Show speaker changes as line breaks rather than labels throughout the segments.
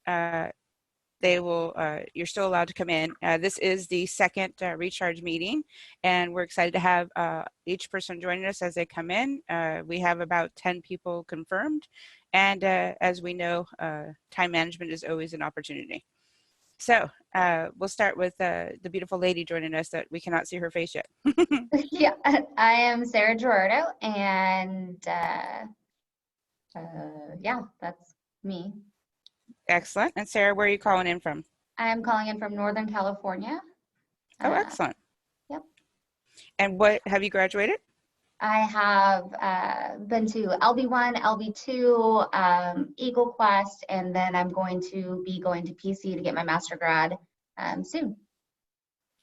you're still allowed to come in. This is the second recharge meeting, and we're excited to have each person joining us as they come in. We have about 10 people confirmed, and as we know, time management is always an opportunity. So we'll start with the beautiful lady joining us that we cannot see her face yet.
Yeah, I am Sarah Gerardo, and yeah, that's me.
Excellent. And Sarah, where are you calling in from?
I'm calling in from Northern California.
Oh, excellent.
Yep.
And what have you graduated?
I have been to LB1, LB2, Eagle Quest, and then I'm going to be going to PC to get my master grad soon.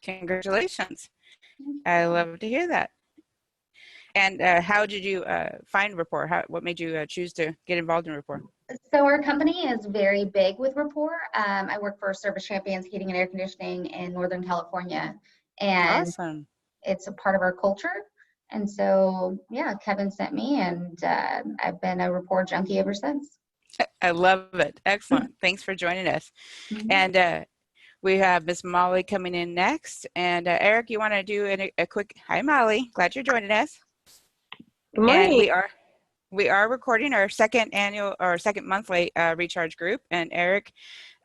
Congratulations. I love to hear that. And how did you find Rapport? What made you choose to get involved in Rapport?
So our company is very big with Rapport. I work for Service Champions Heating and Air Conditioning in Northern California, and
awesome.
It's a part of our culture. And so, yeah, Kevin sent me, and I've been a Rapport junkie ever since.
I love it. Excellent. Thanks for joining us. And we have Miss Molly coming in next. And Eric, you want to do a quick hi, Molly? Glad you're joining us.
Good morning.
And we are recording our second monthly recharge group, and Eric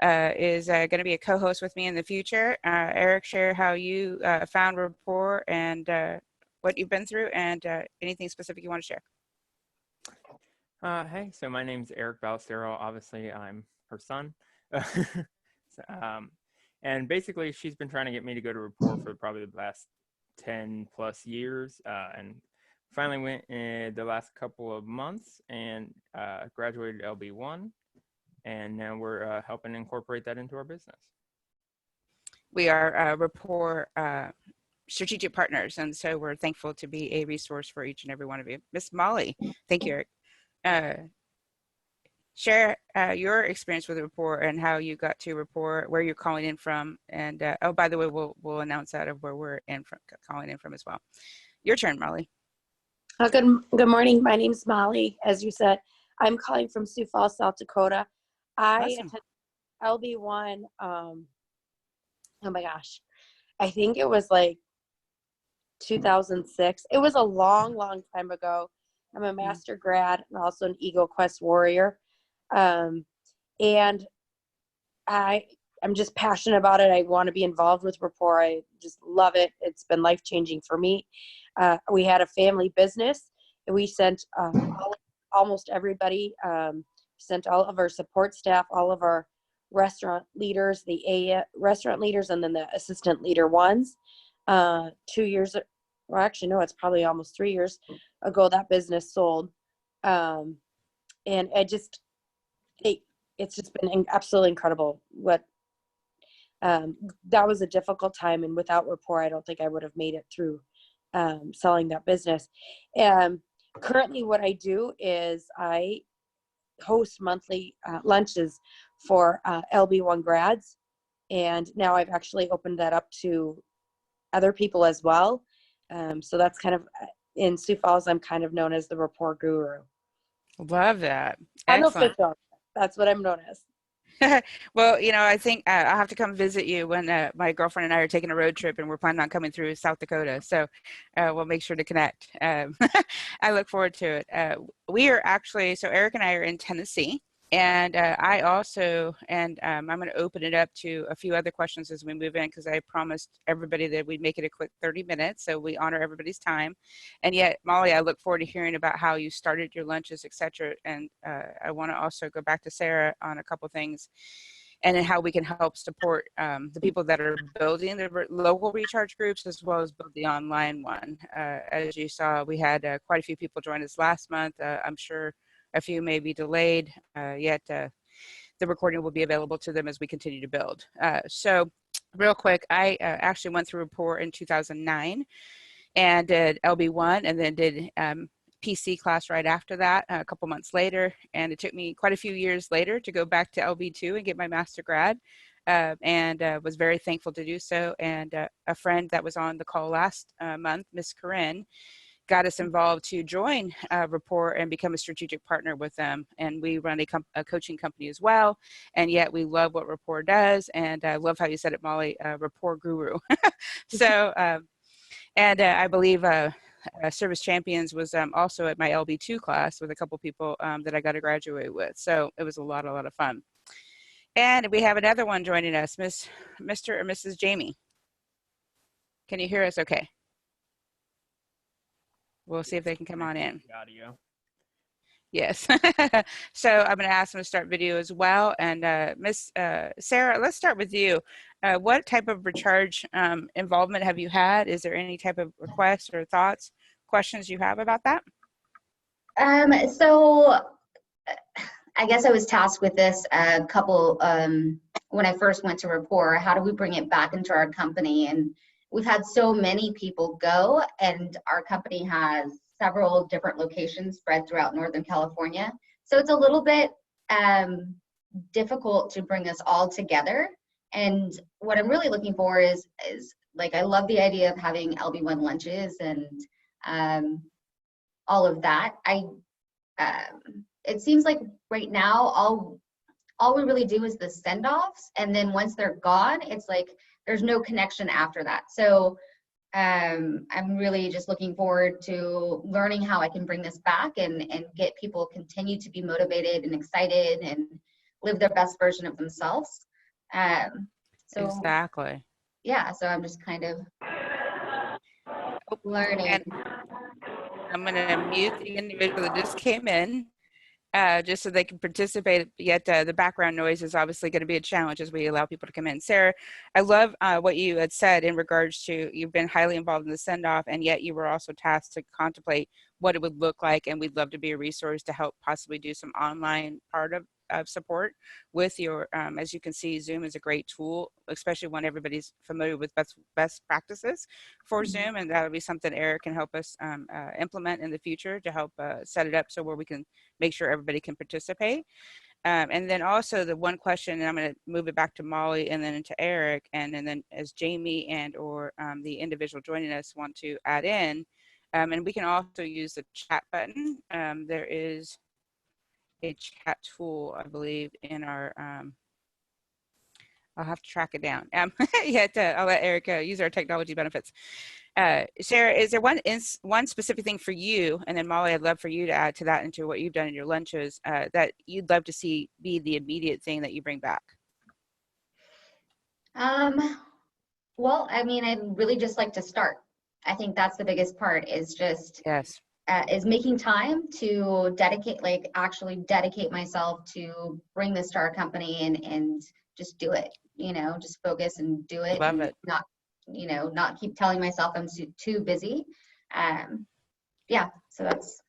is going to be a co-host with me in the future. Eric, share how you found Rapport and what you've been through, and anything specific you want to share.
Hey, so my name's Eric Ballestero. Obviously, I'm her son. And basically, she's been trying to get me to go to Rapport for probably the last 10 plus years, and finally went in the last couple of months and graduated LB1, and now we're helping incorporate that into our business.
We are Rapport strategic partners, and so we're thankful to be a resource for each and every one of you. Miss Molly, thank you, Eric. Share your experience with Rapport and how you got to Rapport, where you're calling in from, and oh, by the way, we'll announce that of where we're calling in from as well. Your turn, Molly.
Good morning. My name's Molly. As you said, I'm calling from Sioux Falls, South Dakota. I attended LB1. Oh my gosh, I think it was like 2006. It was a long, long time ago. I'm a master grad and also an Eagle Quest warrior. And I'm just passionate about it. I want to be involved with Rapport. I just love it. It's been life-changing for me. We had a family business, and we sent almost everybody, sent all of our support staff, all of our restaurant leaders, the restaurant leaders, and then the assistant leader ones. 2 years, well, actually, no, it's probably almost 3 years ago that business sold. And it's just been absolutely incredible. That was a difficult time, and without Rapport, I don't think I would have made it through selling that business. Currently what I do is I host monthly lunches for LB1 grads, and now I've actually opened that up to other people as well. So that's kind of, in Sioux Falls, I'm kind of known as the Rapport guru.
Love that.
Excellent. That's what I'm known as.
Well, I think I'll have to come visit you when my girlfriend and I are taking a road trip, and we're planning on coming through South Dakota. So we'll make sure to connect. I look forward to it. We are actually, so Eric and I are in Tennessee, and I also, and I'm going to open it up to a few other questions as we move in, because I promised everybody that we'd make it a quick 30 minutes, so we honor everybody's time. And yet, Molly, I look forward to hearing about how you started your lunches, etc. And I want to also go back to Sarah on a couple things, and then how we can help support the people that are building the local recharge groups, as well as build the online one. As you saw, we had quite a few people join us last month. I'm sure a few may be delayed, yet the recording will be available to them as we continue to build. So real quick, I actually went through Rapport in 2009 and did LB1, and then did PC class right after that, a couple months later. And it took me quite a few years later to go back to LB2 and get my master grad, and was very thankful to do so. And a friend that was on the call last month, Miss Corinne, got us involved to join Rapport and become a strategic partner with them. And we run a coaching company as well. And yet we love what Rapport does. And I love how you said it, Molly, Rapport guru. So, I believe Service Champions was also at my LB2 class with a couple people that I got to graduate with. So it was a lot of fun. And we have another one joining us, Mr. or Mrs. Jamie. Can you hear us okay? We'll see if they can come on in.
Audio.
Yes. So I'm going to ask them to start video as well. And Miss Sarah, let's start with you. What type of recharge involvement have you had? Is there any type of requests or thoughts, questions you have about that?
So I guess I was tasked with this a couple, when I first went to Rapport. How do we bring it back into our company? And we've had so many people go, and our company has several different locations spread throughout Northern California. So it's a little bit difficult to bring us all together. And what I'm really looking for is like, I love the idea of having LB1 lunches and all of that. It seems like right now, all we really do is the send-offs. And then once they're gone, it's like, there's no connection after that. So I'm really just looking forward to learning how I can bring this back and get people continue to be motivated and excited and live their best version of themselves. So
exactly.
Yeah, so I'm just kind of learning.
And I'm going to mute the individual that just came in. Just so they can participate, yet the background noise is obviously going to be a challenge as we allow people to come in. Sarah, I love what you had said in regards to you've been highly involved in the send-off, and yet you were also tasked to contemplate what it would look like, and we'd love to be a resource to help possibly do some online part of support with your, as you can see, Zoom is a great tool, especially when everybody's familiar with best practices for Zoom, and that would be something Eric can help us implement in the future to help set it up so where we can make sure everybody can participate. And then also the one question, and I'm going to move it back to Molly and then into Eric, and then as Jamie and or the individual joining us want to add in, and we can also use the chat button. There is a chat tool, I believe, in our, I'll have to track it down. I'll let Eric use our technology benefits. Sarah, is there one specific thing for you, and then Molly, I'd love for you to add to that into what you've done in your lunches that you'd love to see be the immediate thing that you bring back?
Well, I mean, I'd really just like to start. I think that's the biggest part, is just
Yes.
Is making time to dedicate, like actually dedicate myself to bring this to our company and just do it, just focus and do it.
Love
and
it.
Not keep telling myself I'm too busy. Yeah, so that's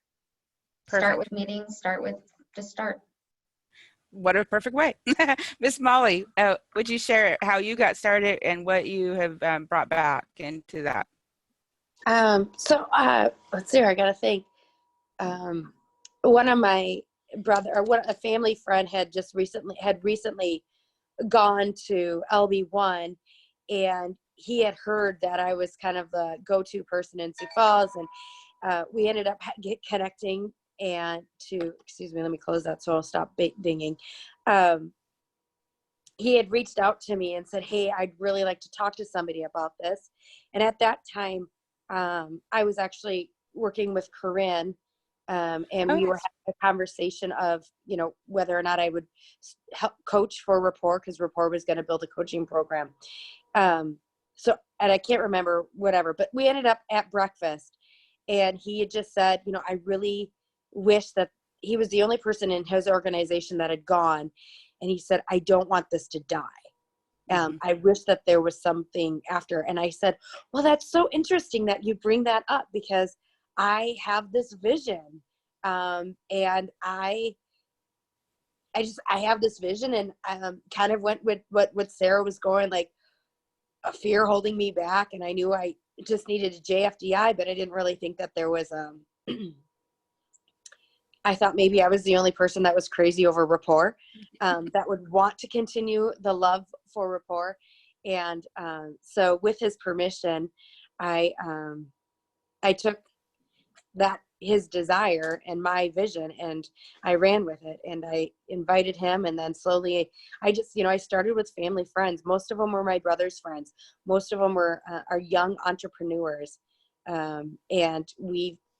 Perfect.
Start with meetings, just start.
What a perfect way. Miss Molly, would you share how you got started and what you have brought back into that?
Let's see, I gotta think. One of my a family friend had recently gone to LB1, and he had heard that I was kind of the go-to person in Sioux Falls, and we ended up connecting. And excuse me, let me close that so I'll stop dinging. He had reached out to me and said, "Hey, I'd really like to talk to somebody about this." And at that time, I was actually working with Corinne, and we were having a conversation of, whether or not I would help coach for Rapport, because Rapport was going to build a coaching program. And I can't remember whatever, but we ended up at breakfast, and he had just said, I really wish that he was the only person in his organization that had gone. And he said, I don't want this to die. I wish that there was something after. And I said, well, that's so interesting that you bring that up, because I have this vision. And I have this vision, and kind of went with what Sarah was going, like a fear holding me back. And I knew I just needed a JFDI, but I didn't really think that there was, I thought maybe I was the only person that was crazy over Rapport, that would want to continue the love for Rapport. And so with his permission, I took that his desire and my vision, and I ran with it, and I invited him. And then slowly I just, I started with family friends. Most of them were my brother's friends. Most of them were are young entrepreneurs. And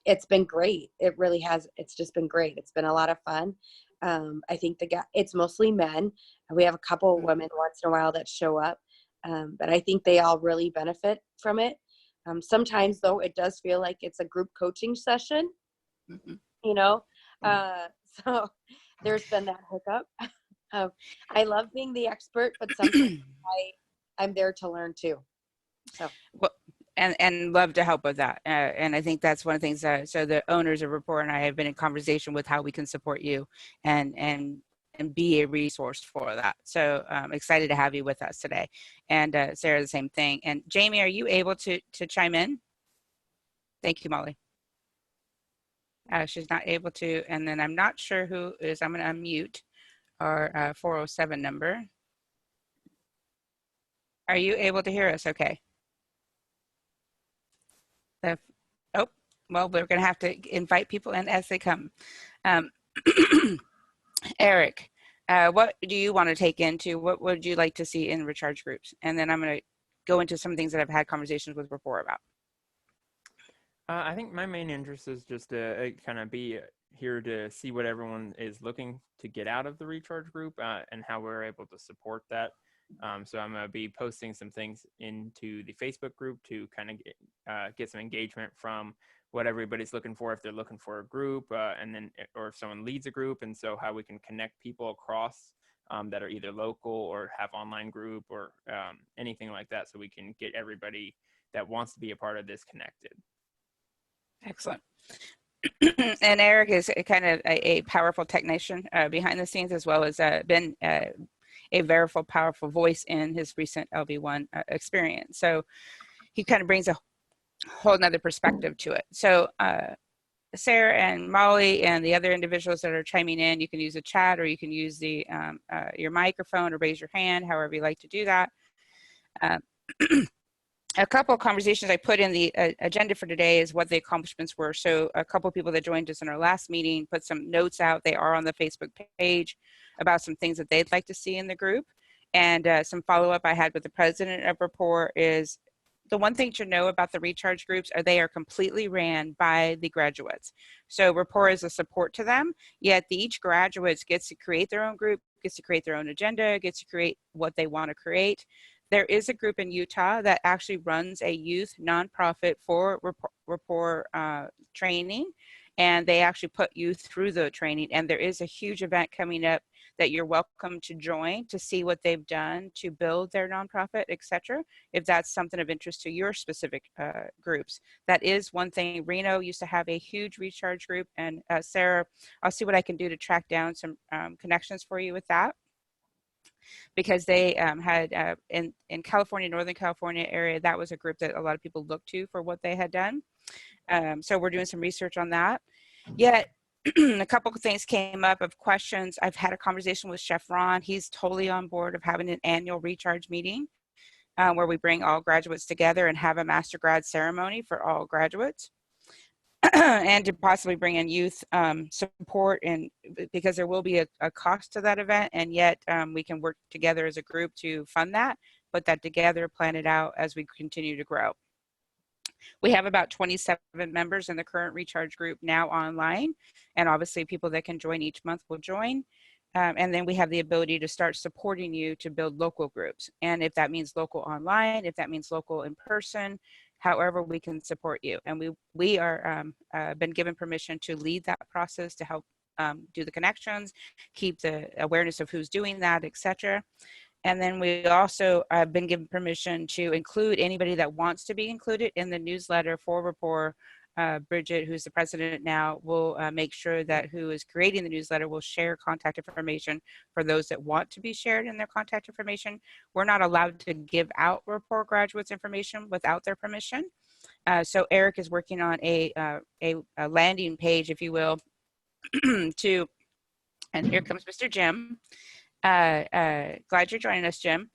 it's been great. It really has. It's just been great. It's been a lot of fun. I think it's mostly men. We have a couple of women once in a while that show up. But I think they all really benefit from it. Sometimes though, it does feel like it's a group coaching session,
Mhm.
you know? So there's been that hiccup. I love being the expert, but sometimes I'm there to learn too. So.
Well, and love to help with that. And I think that's one of the things that, so the owners of Rapport and I have been in conversation with how we can support you and be a resource for that. So I'm excited to have you with us today. And Sarah, the same thing. And Jamie, are you able to chime in? Thank you, Molly. She's not able to. And then I'm not sure who is, I'm going to unmute our 407 number. Are you able to hear us okay? Oh, well, we're going to have to invite people in as they come. Eric, what do you want to take into? What would you like to see in recharge groups? And then I'm going to go into some things that I've had conversations with Rapport about.
I think my main interest is just to kind of be here to see what everyone is looking to get out of the recharge group and how we're able to support that. So I'm going to be posting some things into the Facebook group to kind of get some engagement from what everybody's looking for, if they're looking for a group, and then, or if someone leads a group, and so how we can connect people across that are either local or have online group or anything like that, so we can get everybody that wants to be a part of this connected.
Excellent. And Eric is kind of a powerful technician behind the scenes, as well as been a very powerful voice in his recent LB1 experience. So he kind of brings a whole nother perspective to it. So Sarah and Molly and the other individuals that are chiming in, you can use a chat or you can use the your microphone or raise your hand, however you like to do that. A couple of conversations I put in the agenda for today is what the accomplishments were. So a couple of people that joined us in our last meeting put some notes out. They are on the Facebook page about some things that they'd like to see in the group. And some follow-up I had with the president of Rapport is the one thing to know about the recharge groups are they are completely ran by the graduates. So Rapport is a support to them, yet each graduate gets to create their own group, gets to create their own agenda, gets to create what they want to create. There is a group in Utah that actually runs a youth nonprofit for Rapport training, and they actually put youth through the training. And there is a huge event coming up that you're welcome to join to see what they've done to build their nonprofit, etc. If that's something of interest to your specific groups. That is one thing. Reno used to have a huge recharge group, and Sarah, I'll see what I can do to track down some connections for you with that, because they had in California, Northern California area, that was a group that a lot of people looked to for what they had done. So we're doing some research on that. Yet a couple of things came up of questions. I've had a conversation with Chef Ron. He's totally on board of having an annual recharge meeting where we bring all graduates together and have a master grad ceremony for all graduates. And to possibly bring in youth support, and because there will be a cost to that event, and yet we can work together as a group to fund that, put that together, plan it out as we continue to grow. We have about 27 members in the current recharge group now online, and obviously people that can join each month will join. And then we have the ability to start supporting you to build local groups. And if that means local online, if that means local in person, however we can support you. And we are been given permission to lead that process, to help do the connections, keep the awareness of who's doing that, etc. And then we also have been given permission to include anybody that wants to be included in the newsletter for Rapport. Bridget, who's the president now, will make sure that who is creating the newsletter will share contact information for those that want to be shared in their contact information. We're not allowed to give out Rapport graduates information without their permission. So Eric is working on a landing page, if you will, to, and here comes Mr. Jim. Glad you're joining us, Jim.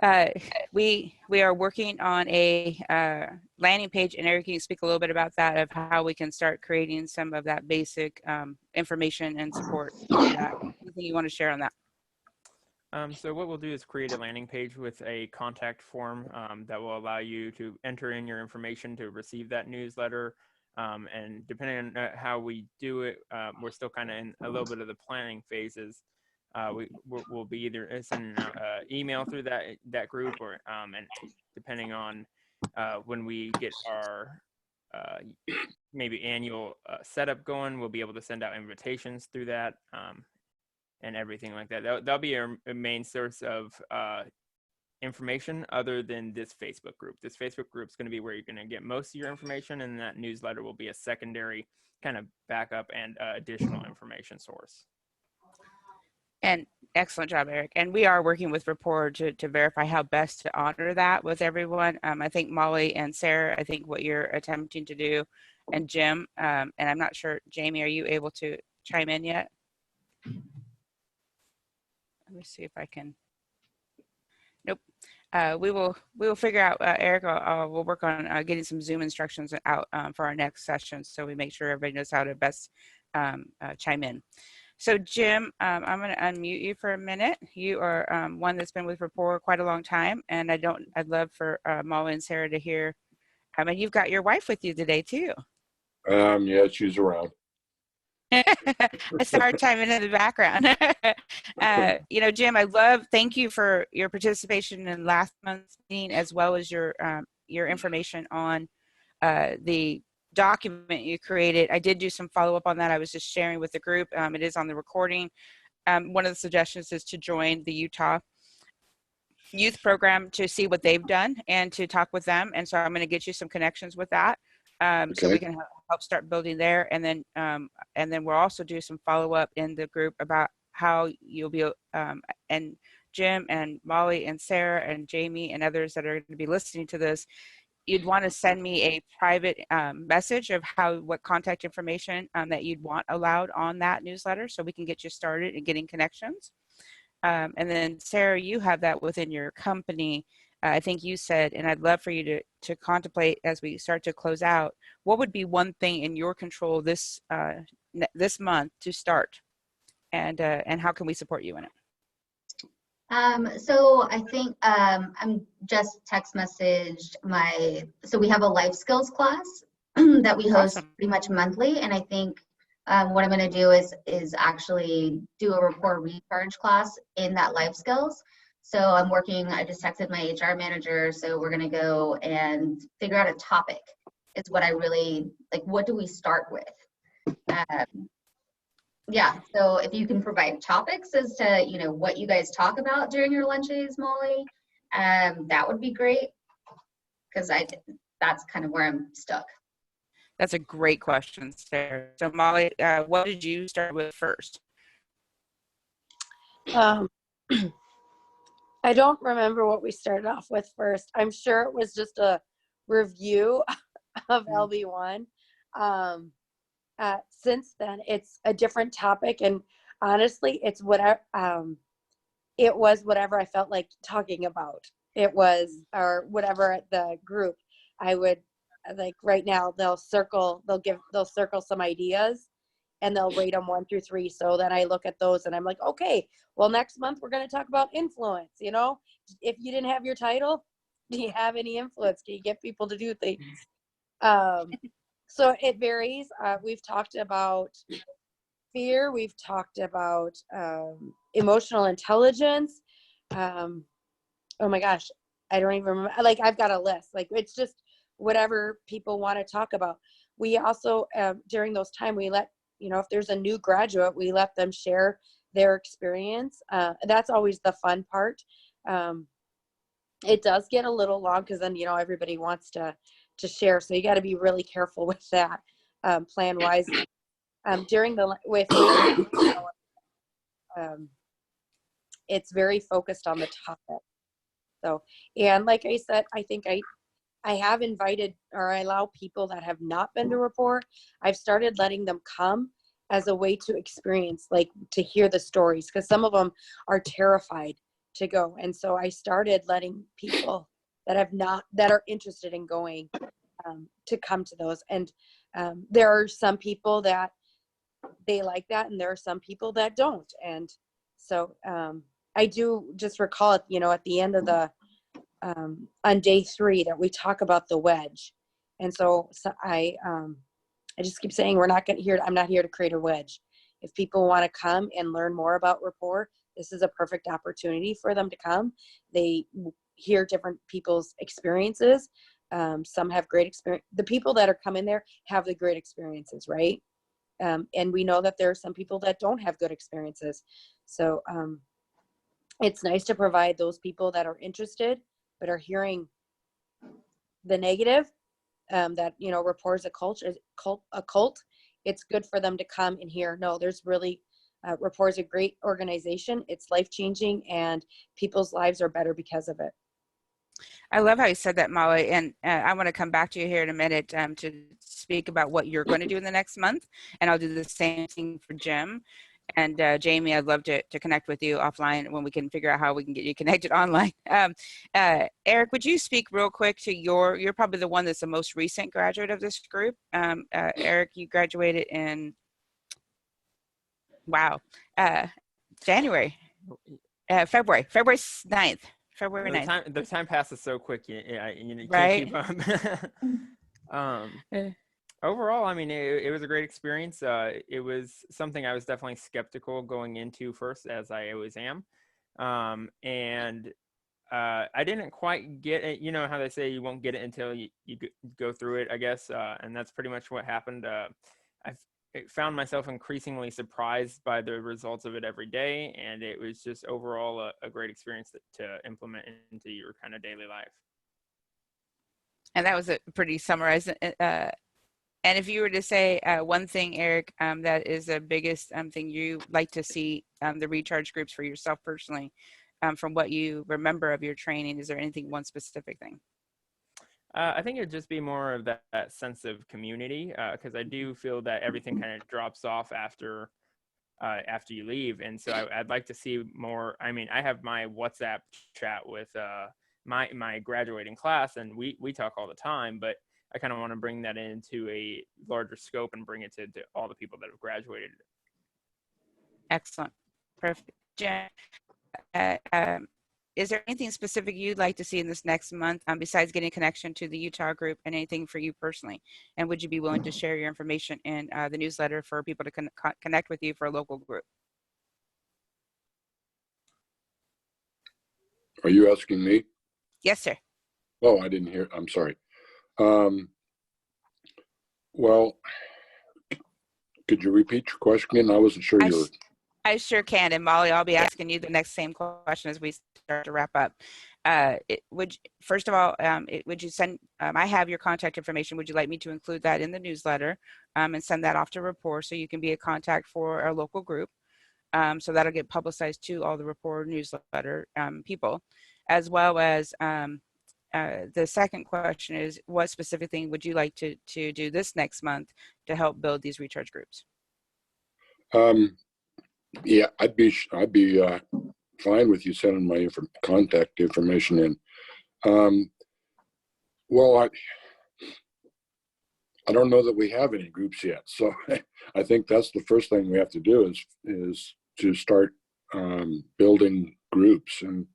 Uh, we are working on a landing page, and Eric, can you speak a little bit about that, of how we can start creating some of that basic information and support through that? Anything you want to share on that?
So what we'll do is create a landing page with a contact form that will allow you to enter in your information to receive that newsletter. And depending on how we do it, we're still kind of in a little bit of the planning phases. We'll be either sending out email through that group, or and depending on when we get our maybe annual setup going, we'll be able to send out invitations through that. And everything like that. That'll be our main source of information, other than this Facebook group. This Facebook group is going to be where you're going to get most of your information, and that newsletter will be a secondary kind of backup and additional information source.
And excellent job, Eric. And we are working with Rapport to verify how best to honor that with everyone. I think Molly and Sarah, I think what you're attempting to do, and Jim, and I'm not sure, Jamie, are you able to chime in yet? Let me see if I can. Nope. We will figure out, Eric, we'll work on getting some Zoom instructions out for our next session, so we make sure everybody knows how to best chime in. So Jim, I'm going to unmute you for a minute. You are one that's been with Rapport quite a long time, and I'd love for Molly and Sarah to hear. And you've got your wife with you today too.
Yeah, she's around.
I saw her chiming in the background. Jim, thank you for your participation in last month's meeting, as well as your information on the document you created. I did do some follow-up on that. I was just sharing with the group. It is on the recording. One of the suggestions is to join the Utah Youth Program to see what they've done and to talk with them. And so I'm going to get you some connections with that. So we can help start building there, and then we'll also do some follow-up in the group about how you'll be, and Jim and Molly and Sarah and Jamie and others that are going to be listening to this, you'd want to send me a private message of what contact information that you'd want allowed on that newsletter, so we can get you started in getting connections. And then Sarah, you have that within your company. I think you said, and I'd love for you to contemplate as we start to close out, what would be one thing in your control this month to start, and how can we support you in it?
So I think I'm just text messaged so we have a life skills class that we host pretty much monthly, and I think what I'm going to do is actually do a Rapport recharge class in that life skills. So I just texted my HR manager, so we're gonna go and figure out a topic is what I really, what do we start with? Yeah, so if you can provide topics as to, what you guys talk about during your lunches, Molly, that would be great, because that's kind of where I'm stuck.
That's a great question, Sarah. So Molly, what did you start with first?
I don't remember what we started off with first. I'm sure it was just a review of LB1. Since then, it's a different topic, and honestly, it's whatever. It was whatever I felt like talking about. It was, or whatever at the group. I would right now they'll circle some ideas, and they'll rate them 1 through 3. So then I look at those and I'm like, okay, well, next month we're going to talk about influence. If you didn't have your title, do you have any influence? Can you get people to do things? So it varies. We've talked about fear. We've talked about emotional intelligence. Oh my gosh, I don't even remember. I've got a list. It's just whatever people want to talk about. We also, during those time, we let, if there's a new graduate, we let them share their experience. That's always the fun part. It does get a little long because then, everybody wants to share. So you got to be really careful with that, plan wise. It's very focused on the topic. So, and like I said, I think I have invited, or I allow people that have not been to Rapport. I've started letting them come as a way to experience, to hear the stories, because some of them are terrified to go. And so I started letting people that are interested in going to come to those. And there are some people that they like that, and there are some people that don't. And so I do just recall it, at the end of the on day 3 that we talk about the wedge. And so I just keep saying I'm not here to create a wedge. If people want to come and learn more about Rapport, this is a perfect opportunity for them to come. They hear different people's experiences. Some have great experience. The people that are coming there have the great experiences, right? And we know that there are some people that don't have good experiences. So it's nice to provide those people that are interested but are hearing the negative, that Rapport is a cult. It's good for them to come and hear, no, there's really Rapport is a great organization. It's life-changing, and people's lives are better because of it.
I love how you said that, Molly. And I want to come back to you here in a minute to speak about what you're going to do in the next month. And I'll do the same thing for Jim. And Jamie, I'd love to connect with you offline when we can figure out how we can get you connected online. Eric, would you speak real quick to you're probably the one that's the most recent graduate of this group. Eric, you graduated in, January, February 9th. February 9th.
The time passes so quick, you can't
Right.
keep up. Overall, I mean, it was a great experience. It was something I was definitely skeptical going into first, as I always am. And I didn't quite get it. You know how they say you won't get it until you go through it, I guess. And that's pretty much what happened. I found myself increasingly surprised by the results of it every day. And it was just overall a great experience to implement into your kind of daily life.
And that was a pretty summarized. And if you were to say one thing, Eric, that is the biggest thing you like to see the recharge groups for yourself personally, from what you remember of your training, is there anything, one specific thing?
I think it'd just be more of that sense of community, because I do feel that everything kind of drops off after you leave. And so I'd like to see more. I mean, I have my WhatsApp chat with my graduating class, and we talk all the time, but I kind of want to bring that into a larger scope and bring it to all the people that have graduated.
Excellent. Perfect. Jen, is there anything specific you'd like to see in this next month, besides getting connection to the Utah group, and anything for you personally? And would you be willing to share your information in the newsletter for people to connect with you for a local group?
Are you asking me?
Yes, sir.
Oh, I didn't hear. I'm sorry. Well, could you repeat your question? I wasn't sure you were.
I sure can. And Molly, I'll be asking you the next same question as we start to wrap up. First of all, would you send, I have your contact information. Would you like me to include that in the newsletter and send that off to Rapport so you can be a contact for our local group? So that'll get publicized to all the Rapport newsletter people, as well as the second question is, what specific thing would you like to do this next month to help build these recharge groups?
Yeah, I'd be fine with you sending my contact information in. Well, I don't know that we have any groups yet, so I think that's the first thing we have to do is to start building groups and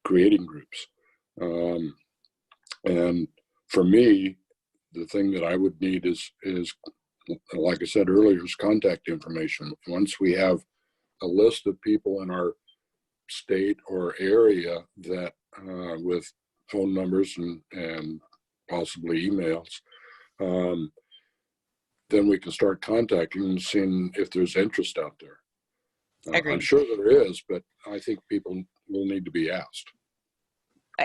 creating groups. And for me, the thing that I would need is, like I said earlier, is contact information. Once we have a list of people in our state or area that with phone numbers and possibly emails, then we can start contacting and seeing if there's interest out there. I'm sure there is, but I think people will need to be asked.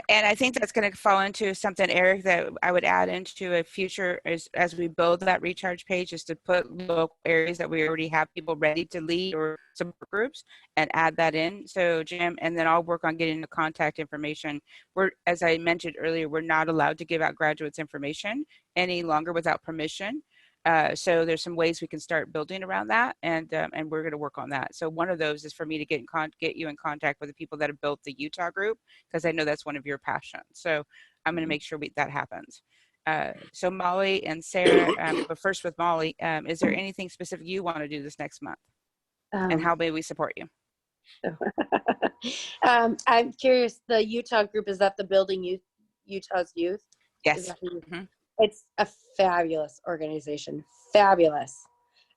And I think that's going to fall into something, Eric, that I would add into a future as we build that recharge page, is to put local areas that we already have people ready to lead or support groups and add that in. So Jim, and then I'll work on getting the contact information. As I mentioned earlier, we're not allowed to give out graduates information any longer without permission. So there's some ways we can start building around that, and we're going to work on that. So one of those is for me to get you in contact with the people that have built the Utah group, because I know that's one of your passions. So I'm going to make sure that happens. So Molly and Sarah, but first with Molly, is there anything specific you want to do this next month, and how may we support you?
I'm curious, the Utah group, is that the Building Youth, Utah's Youth? Is
Yes.
that the youth?
Mm-hmm.
It's a fabulous organization, fabulous.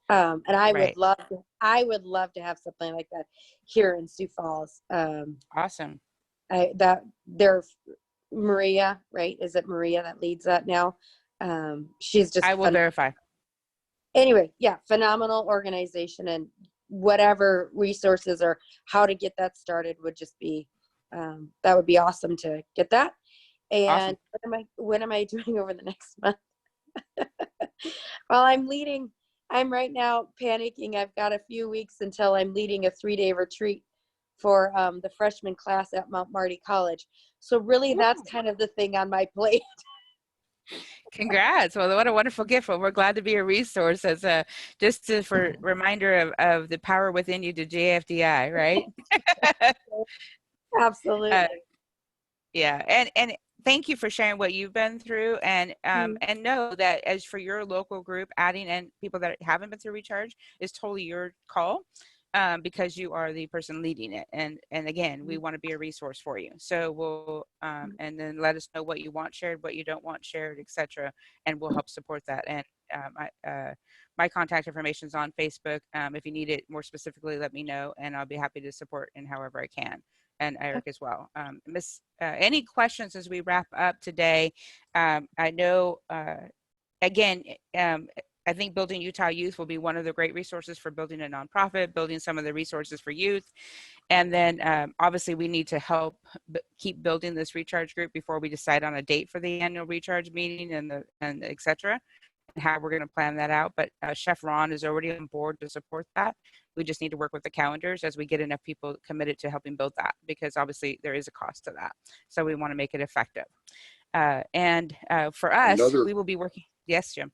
And I
Right.
would love to have something like that here in Sioux Falls.
Awesome.
They're Maria, right? Is it Maria that leads that now? She's just
I will verify.
Anyway, yeah, phenomenal organization, and whatever resources or how to get that started would just be that would be awesome to get that. And
Awesome.
what am I doing over the next month? Well, I'm right now panicking. I've got a few weeks until I'm leading a 3-day retreat for the freshman class at Mount Marty College. So really, that's kind of the thing on my plate.
Congrats. Well, what a wonderful gift. Well, we're glad to be a resource as a for reminder of the power within you to JFDI, right?
Absolutely.
Yeah. And thank you for sharing what you've been through, and know that as for your local group, adding in people that haven't been through Recharge is totally your call. Because you are the person leading it, and again, we want to be a resource for you. So we'll and then let us know what you want shared, what you don't want shared, etc., and we'll help support that. And my contact information is on Facebook. If you need it more specifically, let me know, and I'll be happy to support in however I can. And Eric as well. Miss, any questions as we wrap up today? I know. Again, I think Building Utah Youth will be one of the great resources for building a nonprofit, building some of the resources for youth. And then obviously we need to help keep building this recharge group before we decide on a date for the annual recharge meeting and et cetera, and how we're going to plan that out. But Chef Ron is already on board to support that. We just need to work with the calendars as we get enough people committed to helping build that, because obviously there is a cost to that. So we want to make it effective. And for us, we will be working. Yes, Jim.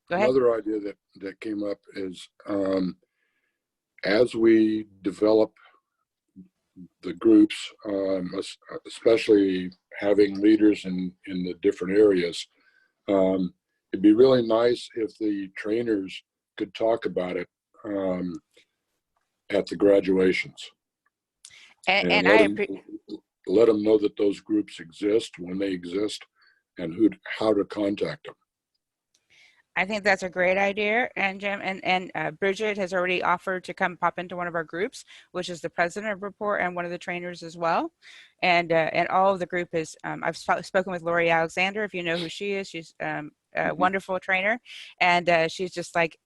Go ahead.
Another idea that came up is as we develop the groups, especially having leaders in the different areas, it'd be really nice if the trainers could talk about it at the graduations.
And
let them know that those groups exist, when they exist, and how to contact them.
I think that's a great idea. And Jim and Bridget has already offered to come pop into one of our groups, which is the president of Rapport and one of the trainers as well. And all of the group is, I've spoken with Lori Alexander, if you know who she is. She's a wonderful trainer. And she's just like,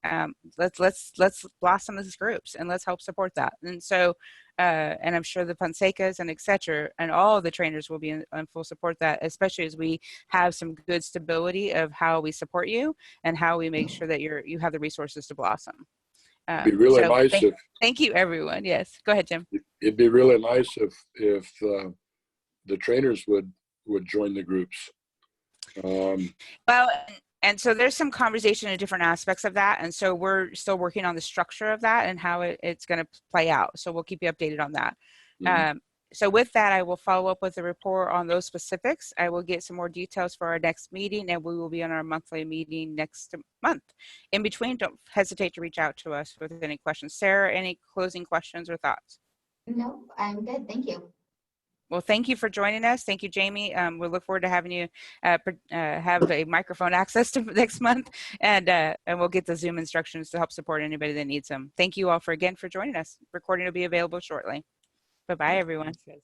let's blossom these groups and let's help support that. And so, and I'm sure the Fonsecas and et cetera, and all of the trainers will be in full support that, especially as we have some good stability of how we support you and how we make sure that you have the resources to blossom.
It'd be really nice
thank you, everyone. Yes, go ahead, Jim.
It'd be really nice if the trainers would join the groups.
Well, and so there's some conversation in different aspects of that. And so we're still working on the structure of that and how it's going to play out. So we'll keep you updated on that. So with that, I will follow up with a report on those specifics. I will get some more details for our next meeting, and we will be on our monthly meeting next month. In between, don't hesitate to reach out to us with any questions. Sarah, any closing questions or thoughts?
No, I'm good. Thank you.
Well, thank you for joining us. Thank you, Jamie. We look forward to having you have a microphone access to next month, and we'll get the Zoom instructions to help support anybody that needs them. Thank you all again for joining us. Recording will be available shortly. Bye-bye, everyone.
Thanks, guys.